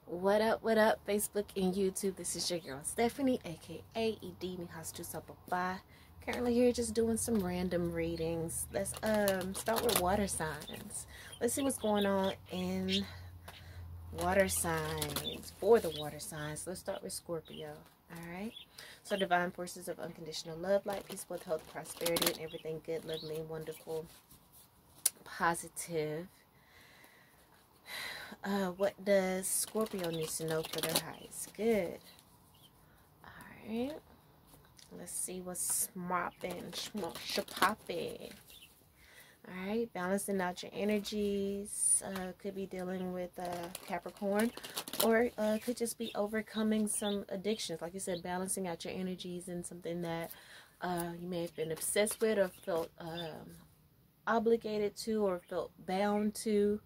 What up, Facebook and YouTube? This is your girl Stephanie, aka Idimi Hastu. Currently here just doing some random readings. Let's start with water signs. Let's see what's going on in water signs, for the water signs. Let's start with Scorpio. Alright. So divine forces of unconditional love, light, peaceful health, prosperity, and everything good, lovely, wonderful, positive. What does Scorpio need to know for their highest good? Alright. Let's see what's mopping, shapopping. Alright. Balancing out your energies. Could be dealing with Capricorn. Or could just be overcoming some addictions. Like you said, balancing out your energies in something that you may have been obsessed with or felt obligated to or felt bound to.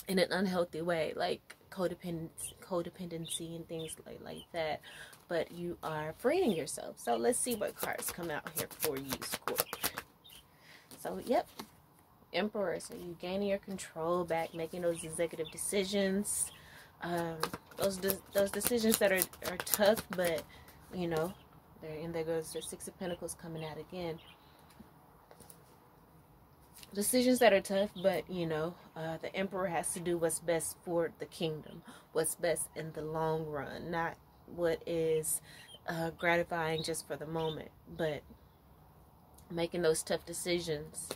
In an unhealthy way, like codependency and things like that, but you are freeing yourself. So let's see what cards come out here for you, Scorpio. So yep, Emperor. So you gaining your control back, making those executive decisions, those decisions that are tough, but you know, there goes the Six of Pentacles coming out again. Decisions that are tough, but you know, the Emperor has to do what's best for the kingdom, what's best in the long run, not what is gratifying just for the moment, but making those tough decisions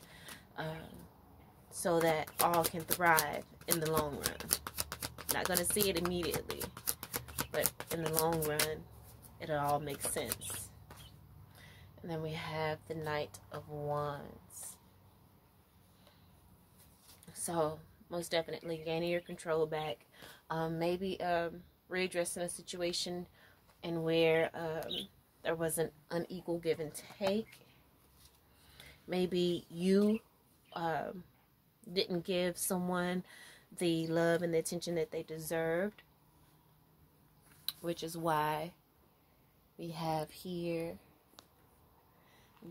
so that all can thrive in the long run. Not going to see it immediately, but in the long run, it'll all make sense. And then we have the Knight of Wands. So, most definitely gaining your control back. Maybe readdressing a situation in where there was an unequal give and take. Maybe you didn't give someone the love and the attention that they deserved. Which is why we have here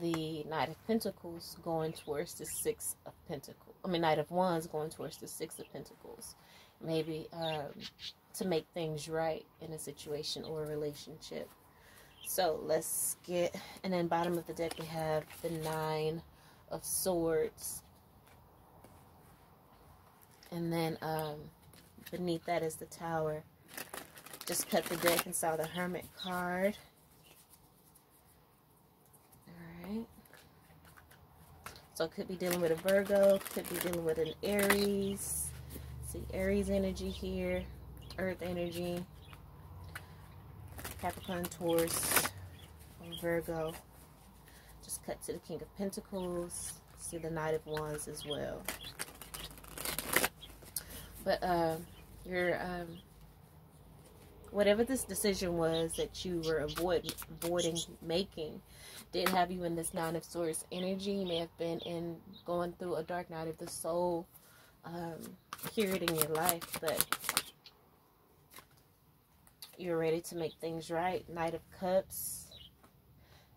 the Knight of Pentacles going towards the Six of Pentacles. Knight of Wands going towards the Six of Pentacles. Maybe to make things right in a situation or a relationship. So let's get, and then bottom of the deck we have the Nine of Swords. And then beneath that is the Tower. Just cut the deck and saw the Hermit card. So it could be dealing with a Virgo, could be dealing with an Aries. See Aries energy here, Earth energy, Capricorn, Taurus, and Virgo. Just cut to the King of Pentacles. See the Knight of Wands as well. But whatever this decision was that you were avoiding making, did have you in this Nine of Swords energy. You may have been going through a dark night of the soul period in your life, but you're ready to make things right. Knight of Cups,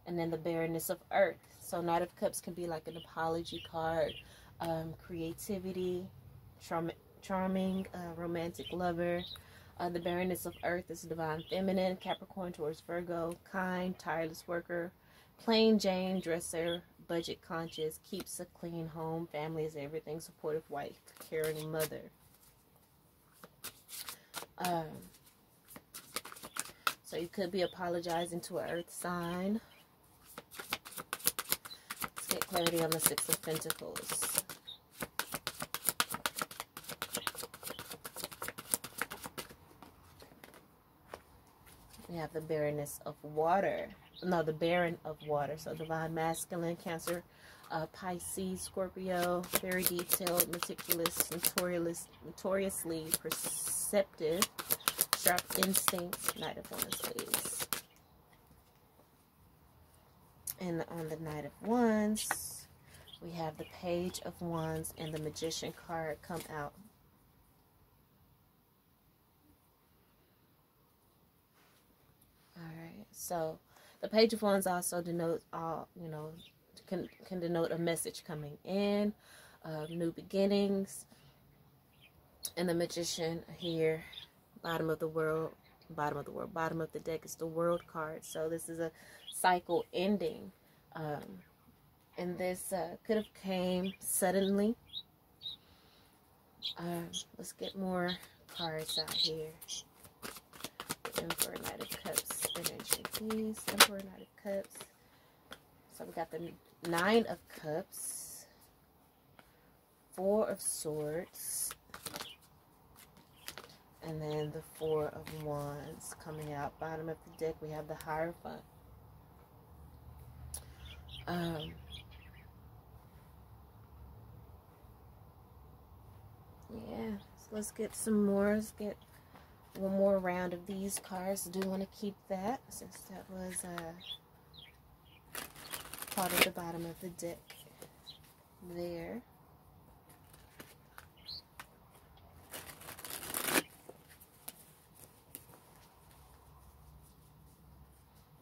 and then the Barrenness of Earth. So Knight of Cups can be like an apology card, creativity, charming, romantic lover. The Barrenness of Earth is divine feminine, Capricorn towards Virgo, kind, tireless worker, plain Jane dresser, budget conscious, keeps a clean home, family is everything, supportive wife, caring mother. So you could be apologizing to an earth sign. Let's get clarity on the Six of Pentacles. We have the barrenness of water. No, the Baron of Water. So divine masculine, Cancer, Pisces, Scorpio. Very detailed, meticulous, notoriously perceptive, sharp instincts. Knight of Wands, please. And on the Knight of Wands, we have the Page of Wands and the Magician card come out. Alright, so the Page of Wands also denotes can denote a message coming in, new beginnings, And the Magician here, bottom of the world, bottom of the deck is the World card. So this is a cycle ending. And this could have came suddenly. Let's get more cards out here. Emperor, Knight of Cups, energy, please. Emperor, Knight of Cups. So we got the Nine of Cups, Four of Swords, and then the Four of Wands coming out. Bottom of the deck, we have the Hierophant. Yeah, so let's get some more. Let's get one more round of these cards. I do want to keep that since that was part of the bottom of the deck there.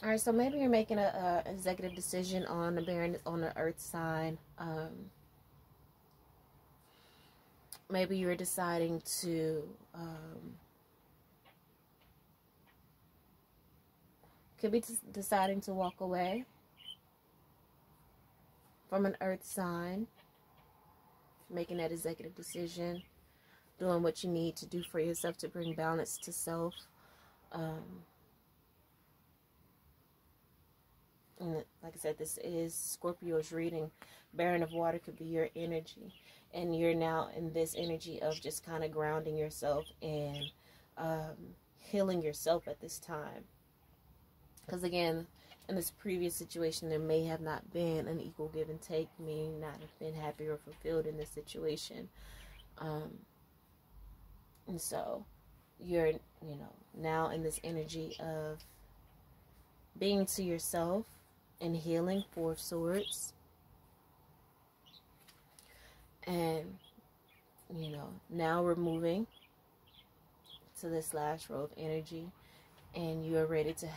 All right, so maybe you're making a executive decision on the earth sign. Maybe you're deciding to could be deciding to walk away from an earth sign, making that executive decision, doing what you need to do for yourself to bring balance to self. And like I said, this is Scorpio's reading. Baron of Water could be your energy. And you're now in this energy of just kind of grounding yourself and healing yourself at this time. Because again, in this previous situation, there may have not been an equal give and take, meaning not have been happy or fulfilled in this situation. And so you're, now in this energy of being to yourself and healing. Four of Swords. And, now we're moving to this last row of energy. And you are ready to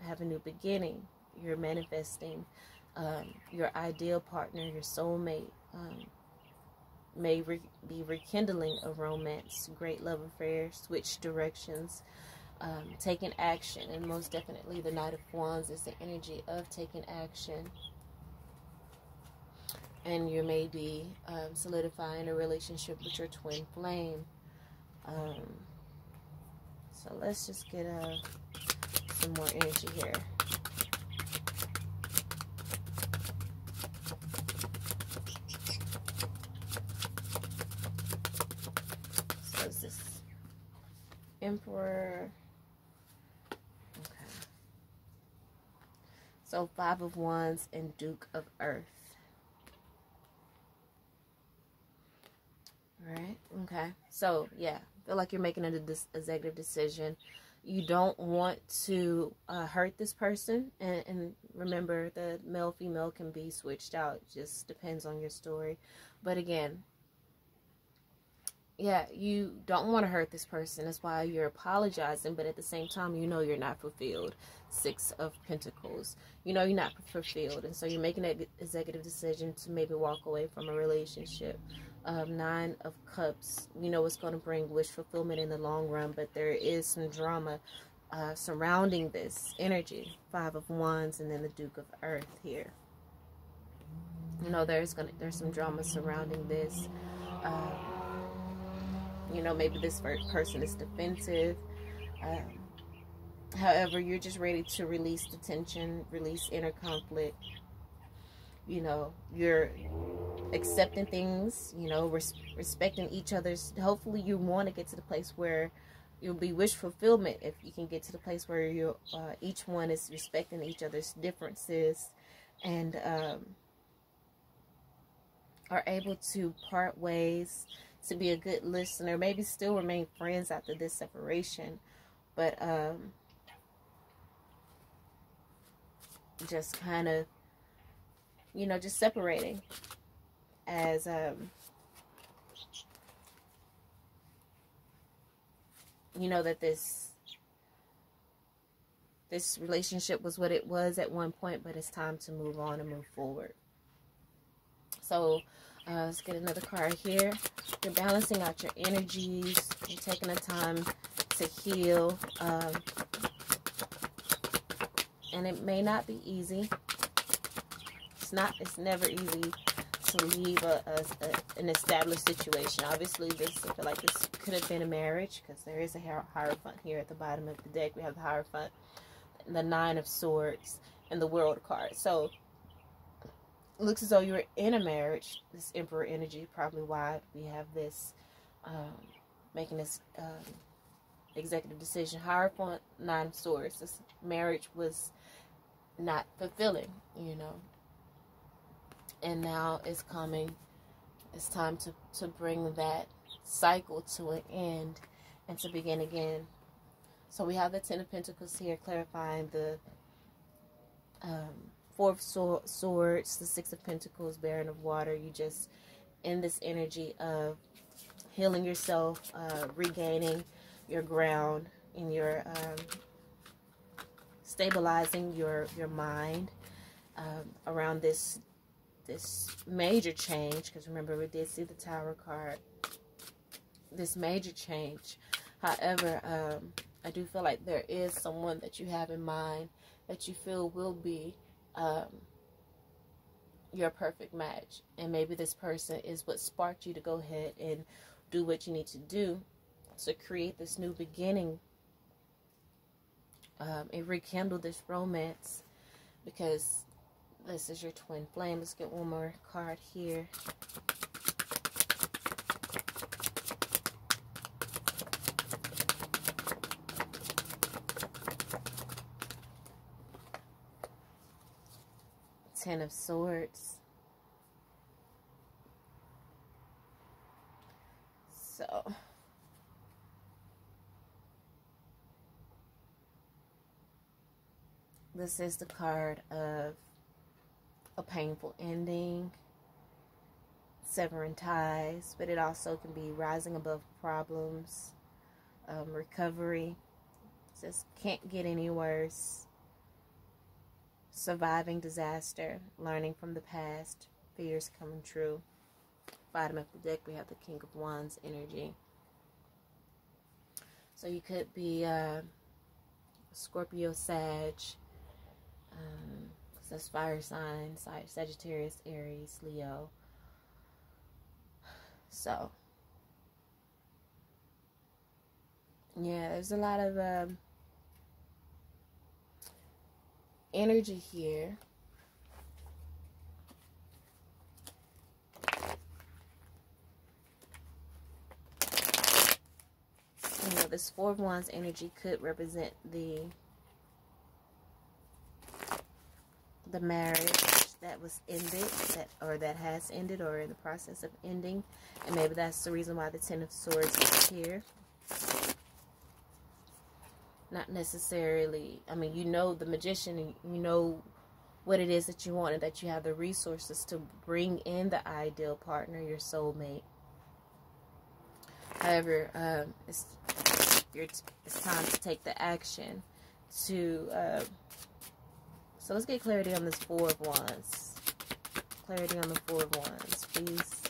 have a new beginning. You're manifesting your ideal partner, your soulmate. May be rekindling a romance, great love affair, switch directions, taking action. And most definitely the Knight of Wands is the energy of taking action. And you may be solidifying a relationship with your twin flame. So let's just get some more energy here. So is this Emperor? Okay. So Five of Wands and Duke of Earth. Right. Okay. So yeah, feel like you're making an executive decision. You don't want to hurt this person, and remember, the male female can be switched out. It just depends on your story. But again, yeah, you don't want to hurt this person. That's why you're apologizing. But at the same time, you're not fulfilled. Six of Pentacles. You're not fulfilled, and so you're making an executive decision to maybe walk away from a relationship. Nine of Cups, it's going to bring wish fulfillment in the long run, but there is some drama surrounding this energy. Five of Wands and then the Duke of Earth here. There's some drama surrounding this. Maybe this person is defensive. However, you're just ready to release the tension, release inner conflict. You're accepting things, respecting each other's. Hopefully you want to get to the place where you'll be wish fulfillment if you can get to the place where you each one is respecting each other's differences and are able to part ways, to be a good listener, maybe still remain friends after this separation, but just kind of just separating as that this relationship was what it was at one point, but it's time to move on and move forward. So Let's get another card here. You're balancing out your energies. You're taking the time to heal. And it may not be easy. It's never easy to leave an established situation. Obviously, I feel like this could have been a marriage, because there is a Hierophant here at the bottom of the deck. We have the Hierophant, the Nine of Swords, and the World card. So it looks as though you were in a marriage. This Emperor energy, probably why we have this making this executive decision. Hierophant, Nine of Swords. This marriage was not fulfilling, you know. And now it's coming. It's time to bring that cycle to an end and to begin again. So we have the Ten of Pentacles here, clarifying the Four of Swords, the Six of Pentacles, Baron of Water. You just in this energy of healing yourself, regaining your ground, in your stabilizing your mind around this major change, because remember we did see the Tower card, this major change. However, I do feel like there is someone that you have in mind that you feel will be your perfect match, and maybe this person is what sparked you to go ahead and do what you need to do to create this new beginning and rekindle this romance, because this is your twin flame. Let's get one more card here. Ten of Swords. So this is the card of a painful ending, severing ties, but it also can be rising above problems, recovery, just can't get any worse, surviving disaster, learning from the past, fears coming true. Bottom of the deck, we have the King of Wands energy. So you could be Scorpio, Sag, that's fire signs, Sagittarius, Aries, Leo. So yeah, there's a lot of energy here. You know, this Four of Wands energy could represent the marriage that was ended, that has ended, or in the process of ending, and maybe that's the reason why the Ten of Swords is here. Not necessarily, I mean, you know the Magician, and you know what it is that you want, and that you have the resources to bring in the ideal partner, your soulmate. However, it's time to take the action to so let's get clarity on this Four of Wands. Clarity on the Four of Wands, please.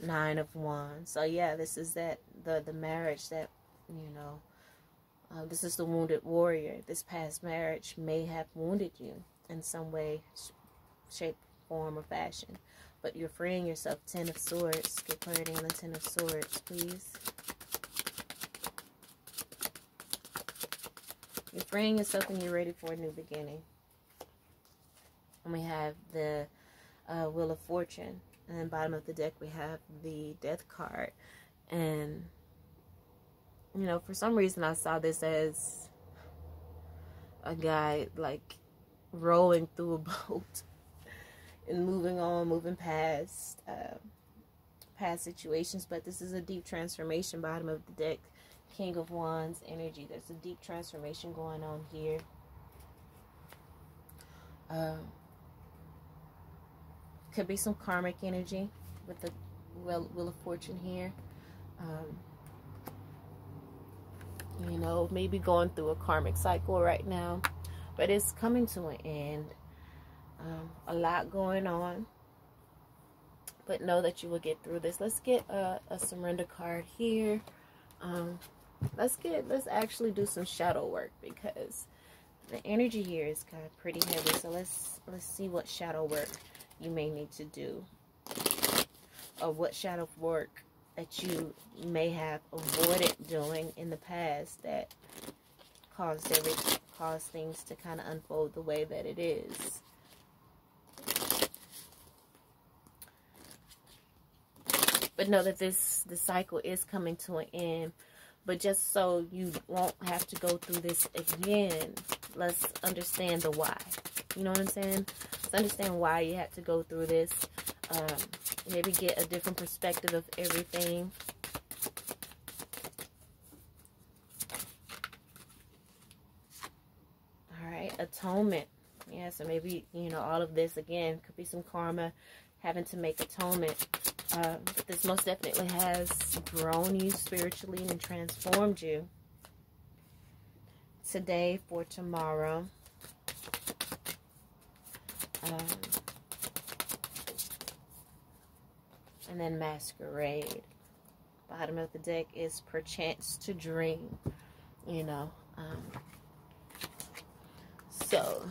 Nine of Wands. So yeah, this is the marriage that, you know, this is the wounded warrior. This past marriage may have wounded you in some way, shape, form, or fashion. But you're freeing yourself. Ten of Swords. Get clarity on the Ten of Swords, please. You're freeing yourself and you're ready for a new beginning. And we have the Wheel of Fortune. And then bottom of the deck we have the Death card. And, you know, for some reason I saw this as a guy, like, rowing through a boat and moving on, moving past past situations. But this is a deep transformation. Bottom of the deck, King of Wands energy. There's a deep transformation going on here. Could be some karmic energy with the Wheel of Fortune here. You know, maybe going through a karmic cycle right now, but it's coming to an end. A lot going on, but know that you will get through this. Let's get a surrender card here. Let's actually do some shadow work, because the energy here is kind of pretty heavy. So let's see what shadow work you may need to do, or what shadow work that you may have avoided doing in the past that caused things to kind of unfold the way that it is. But know that the cycle is coming to an end. But just so you won't have to go through this again, let's understand the why. You know what I'm saying? Let's understand why you had to go through this. Maybe get a different perspective of everything. All right, atonement. Yeah, so maybe, you know, all of this, again, could be some karma, having to make atonement. But this most definitely has grown you spiritually and transformed you. Today for tomorrow. And then masquerade. Bottom of the deck is perchance to dream. You know. So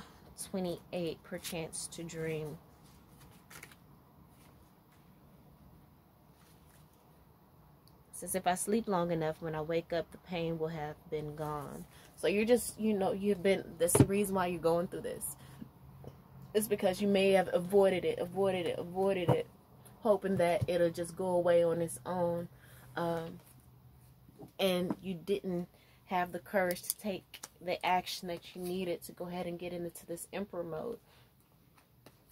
28, perchance to dream. Says, if I sleep long enough, when I wake up, the pain will have been gone. So you're just, you know, that's the reason why you're going through this. It's because you may have avoided it, hoping that it'll just go away on its own. And you didn't have the courage to take the action that you needed to go ahead and get into this emperor mode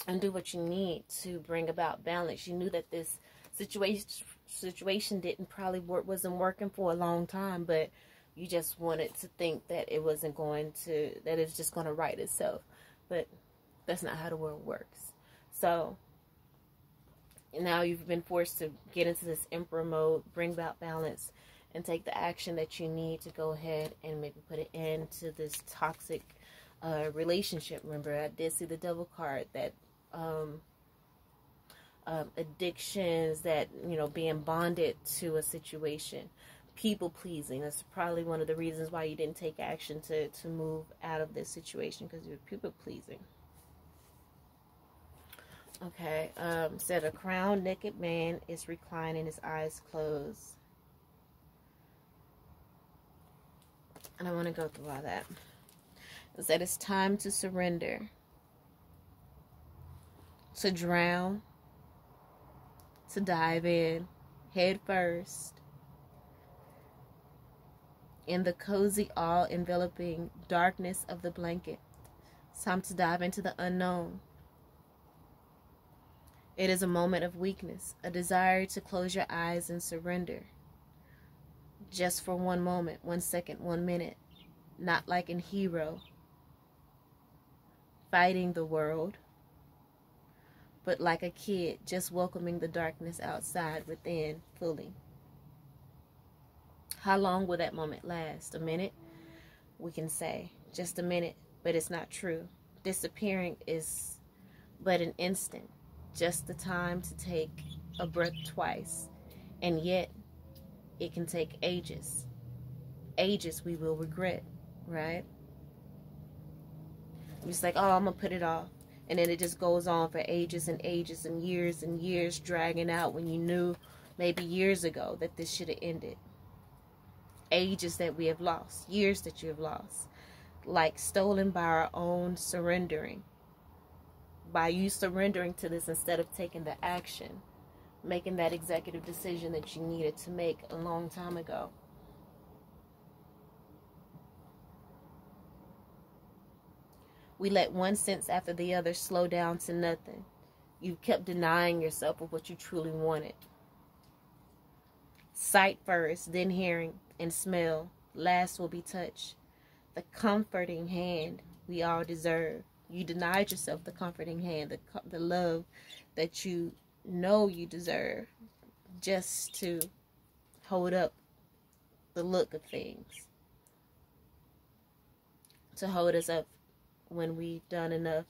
and do what you need to bring about balance. You knew that this situation wasn't working for a long time, but you just wanted to think that it wasn't going to, that it's just going to right itself. But that's not how the world works. So now you've been forced to get into this emperor mode, bring about balance, and take the action that you need to go ahead and maybe put an end to this toxic relationship. Remember, I did see the devil card, that addictions, that, you know, being bonded to a situation, people pleasing. That's probably one of the reasons why you didn't take action to move out of this situation, because you're people pleasing. Okay, said a crowned naked man is reclining, his eyes closed. And I want to go through all that. It said it's time to surrender, to drown, to dive in head first in the cozy, all-enveloping darkness of the blanket. It's time to dive into the unknown. It is a moment of weakness, a desire to close your eyes and surrender. Just for one moment, 1 second, 1 minute. Not like in Hero, fighting the world, but like a kid just welcoming the darkness outside within fully. How long will that moment last? A minute? We can say just a minute, but it's not true. Disappearing is but an instant, just the time to take a breath twice, and yet it can take ages. Ages we will regret, right? It's like, oh, I'm gonna put it off. And then it just goes on for ages and ages and years, dragging out, when you knew maybe years ago that this should have ended. Ages that we have lost, years that you have lost, like stolen by our own surrendering. By you surrendering to this instead of taking the action, making that executive decision that you needed to make a long time ago. We let one sense after the other slow down to nothing. You kept denying yourself of what you truly wanted. Sight first, then hearing and smell. Last will be touch. The comforting hand we all deserve. You denied yourself the comforting hand, the love that you know you deserve, just to hold up the look of things, to hold us up when we've done enough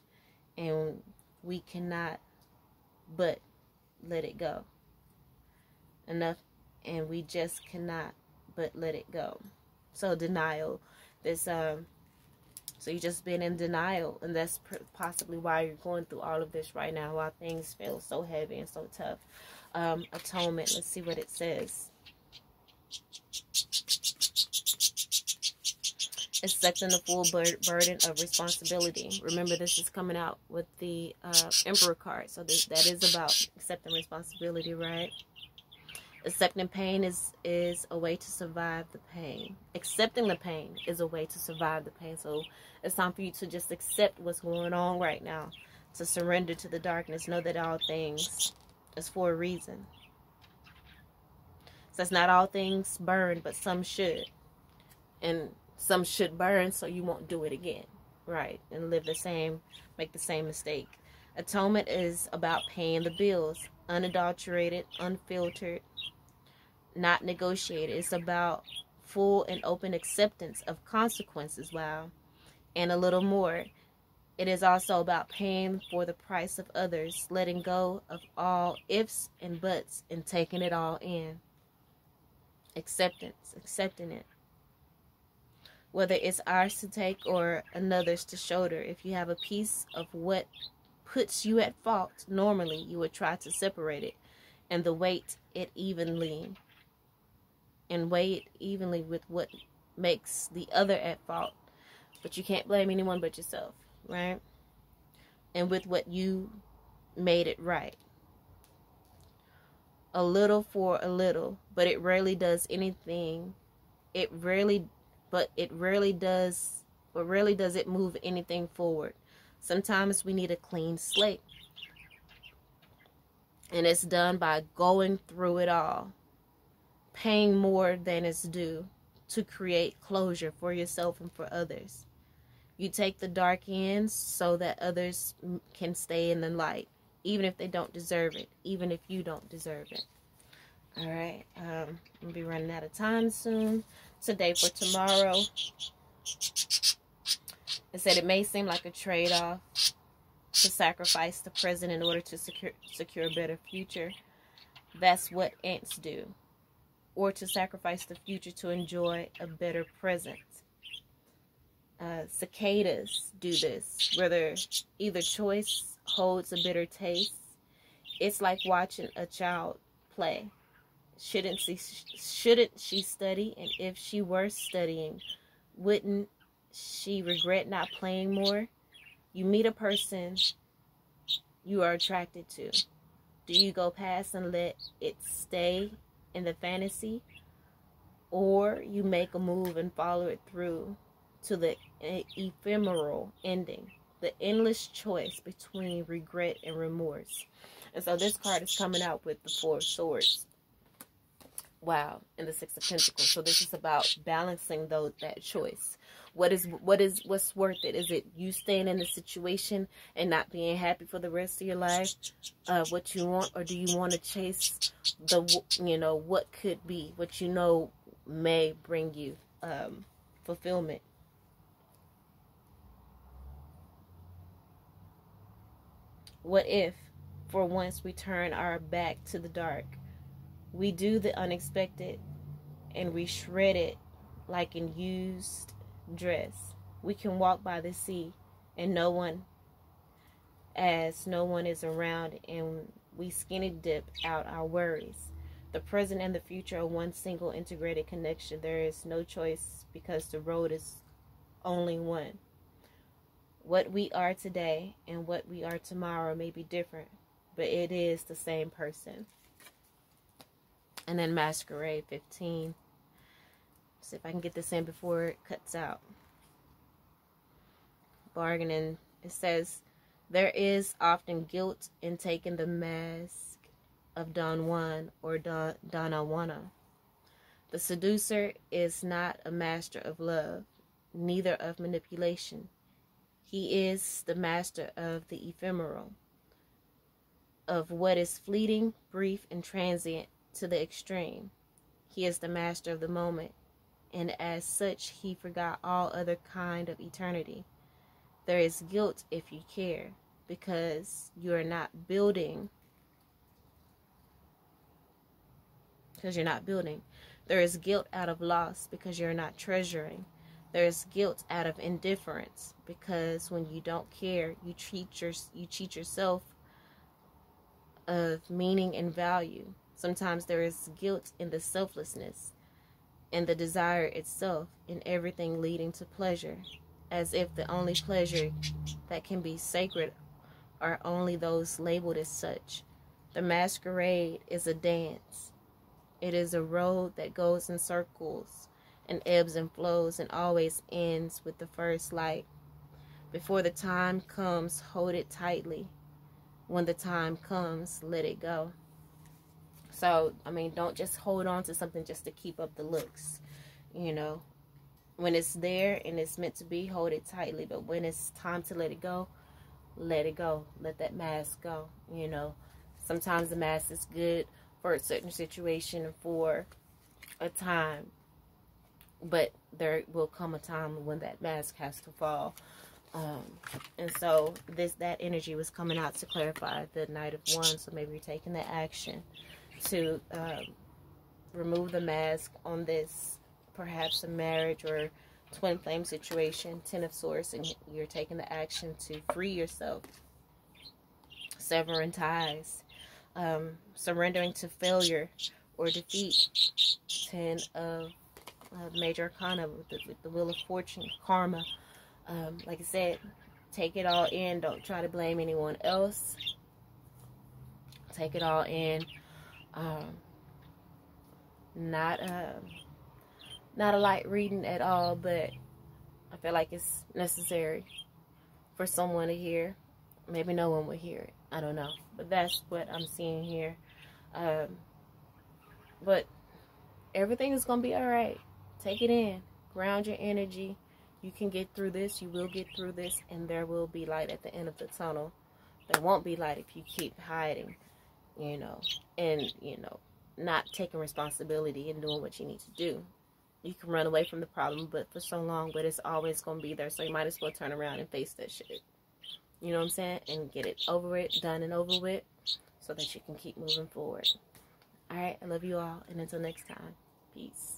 and we cannot but let it go. Enough, and we just cannot but let it go. So denial, so you just been in denial, and that's possibly why you're going through all of this right now, why things feel so heavy and so tough. Atonement, let's see what it says. Accepting the full burden of responsibility. Remember, this is coming out with the Emperor card, so that is about accepting responsibility, right? Accepting pain is a way to survive the pain. Accepting the pain is a way to survive the pain. So it's time for you to just accept what's going on right now, to surrender to the darkness. Know that all things is for a reason. So it's not all things burn, but some should. And some should burn so you won't do it again, right? And make the same mistake. Atonement is about paying the bills, unadulterated, unfiltered, not negotiated. It's about full and open acceptance of consequences, wow, and a little more. It is also about paying for the price of others, letting go of all ifs and buts and taking it all in. Acceptance, accepting it. Whether it's ours to take or another's to shoulder. If you have a piece of what puts you at fault, normally you would try to separate it and weigh it evenly with what makes the other at fault. But you can't blame anyone but yourself, right? And with what you made it right. A little for a little, but it rarely does anything. It rarely does it move anything forward. Sometimes we need a clean slate. And it's done by going through it all. Paying more than is due to create closure for yourself and for others. You take the dark ends so that others can stay in the light, even if they don't deserve it, even if you don't deserve it. All right, I'm gonna be running out of time soon. Today for tomorrow. It said it may seem like a trade-off to sacrifice the present in order to secure a better future. That's what ants do. Or to sacrifice the future to enjoy a better present. Cicadas do this, whether either choice holds a bitter taste. It's like watching a child play. Shouldn't she study? And if she were studying, wouldn't she regret not playing more? You meet a person you are attracted to. Do you go past and let it stay in the fantasy? Or you make a move and follow it through to the ephemeral ending, the endless choice between regret and remorse. And so this card is coming out with the Four of Swords. Wow, and the Six of Pentacles. So this is about balancing that choice. What's worth it? Is it you staying in the situation and not being happy for the rest of your life? What you want, or do you want to chase what could be, what may bring you fulfillment? What if, for once, we turn our back to the dark? We do the unexpected and we shred it like an used dress. We can walk by the sea and no one is around, and we skinny dip out our worries. The present and the future are one single integrated connection. There is no choice because the road is only one. What we are today and what we are tomorrow may be different, but it is the same person. And then Masquerade 15. See if I can get this in before it cuts out. Bargaining. It says, there is often guilt in taking the mask of Don Juan or Donna Juana. The seducer is not a master of love, neither of manipulation. He is the master of the ephemeral, of what is fleeting, brief, and transient to the extreme. He is the master of the moment, and as such, he forgot all other kind of eternity. There is guilt if you care. because you're not building. There is guilt out of loss because you're not treasuring. There is guilt out of indifference because when you don't care, you cheat yourself of meaning and value. Sometimes there is guilt in the selflessness, in the desire itself, in everything leading to pleasure, as if the only pleasure that can be sacred are only those labeled as such. The masquerade is a dance. It is a road that goes in circles and ebbs and flows and always ends with the first light. Before the time comes, hold it tightly. When the time comes, let it go. So, I mean, don't just hold on to something just to keep up the looks. You know, when it's there and it's meant to be, hold it tightly. But when it's time to let it go, let it go. Let that mask go. You know, sometimes the mask is good for a certain situation for a time. But there will come a time when that mask has to fall. And so that energy was coming out to clarify the Knight of Wands. So maybe you're taking the action to remove the mask on this, perhaps a marriage or twin flame situation, Ten of Swords, and you're taking the action to free yourself, severing ties, surrendering to failure or defeat. Ten of Major Arcana with the Wheel of Fortune, karma. Like I said, take it all in. Don't try to blame anyone else. Take it all in. Not a light reading at all, but I feel like it's necessary for someone to hear. Maybe no one would hear it. I don't know. But that's what I'm seeing here. But everything is going to be alright. Take it in. Ground your energy. You can get through this. You will get through this. And there will be light at the end of the tunnel. There won't be light if you keep hiding, you know, and, you know, not taking responsibility and doing what you need to do. You can run away from the problem, but for so long, but it's always going to be there. So you might as well turn around and face that shit. You know what I'm saying? And get it over it, done and over with, so that you can keep moving forward. All right. I love you all. And until next time, peace.